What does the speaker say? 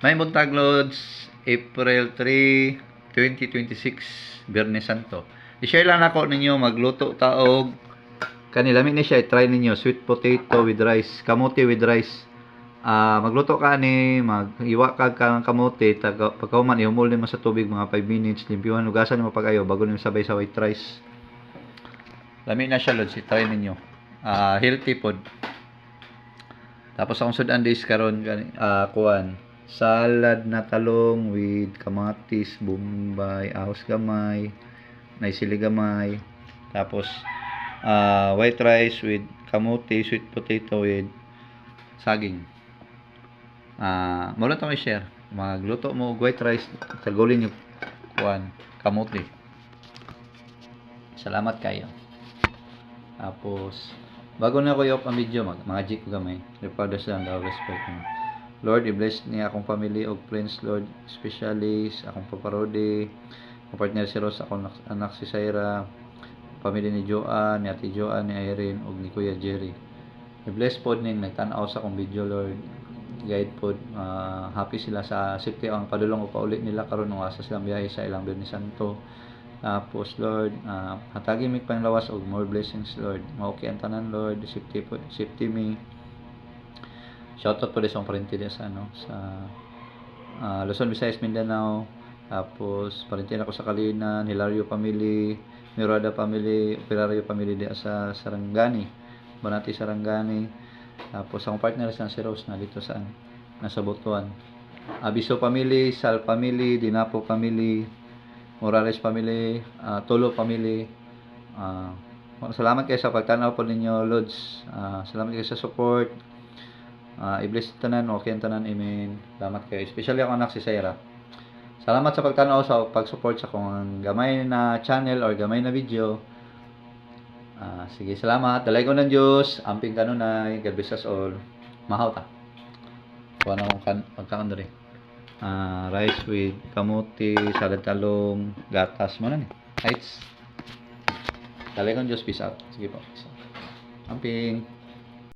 May buntag lods, April 3, 2026, Biyernes Santo. I-share lang ako ninyo magluto taog kanila ni siya i-try ninyo sweet potato with rice, kamote with rice. Magluto ka ni mag-iwa ka kang kamote pagkauman ihumol nimo sa tubig mga 5 minutes, limpyuhan hugasan nimo pag-ayo bago nimo sabay sa white rice. Lami na siya lods, i-try ninyo. Healthy food. Tapos akong sudan days karon kuan salad na talong with kamatis, bombay, ahos gamay, naisili gamay. Tapos white rice with kamote, sweet potato with saging. Mo lang tong i-share. Magluto mo white rice, tagulin yung kuan kamote. Salamat kayo. Tapos bago na ko i-off ang video, mga jik ko gamay. Repadas lang daw, respect mo. Lord, i-bless niya akong family og friends, Lord, especially sa akong paparode, akong partner si Rose, akong anak si Syra, pamilya ni Joanne, ni Ate Joanne, ni Irene, og ni Kuya Jerry. I-bless pod ning nagtan-aw sa akong video, Lord. Guide pod, happy sila sa safety ang padulong o paulit nila karon ng asa silang biyahe sa ilang Biyernes Santo. Tapos Lord, hatagi mi panglawas og more blessings, Lord. Okay ang tanan, Lord, safety me. Shoutout po din sa parente din sa Luzon, Visayas, Mindanao. Tapos parente ako sa Kalinan, Hilario family, Mirada family, Operario family di sa Sarangani, Banati Sarangani. Tapos ang partner sa si Rose na dito saan nasa Butuan. Abiso family, Sal family, Dinapo family, Morales family, Tulo family. Salamat kayo sa pagtanaw po ninyo, Lods. Salamat kayo sa support. I-bless tanan, okay ang tanan, amen. Salamat kayo. Especially ako anak si Syra. Salamat sa pagtanaw, sa pag-support sa kong gamay na channel or gamay na video. Sige, salamat. Dalay ko ng Diyos. Amping kanunay. God bless us all. Mahaw ta. Kuha na akong pagkakandari. Rice with kamote, salad talong, gatas mo na ni. Heights. Dalay ko ng Diyos. Peace out. Sige po. Peace out. Amping.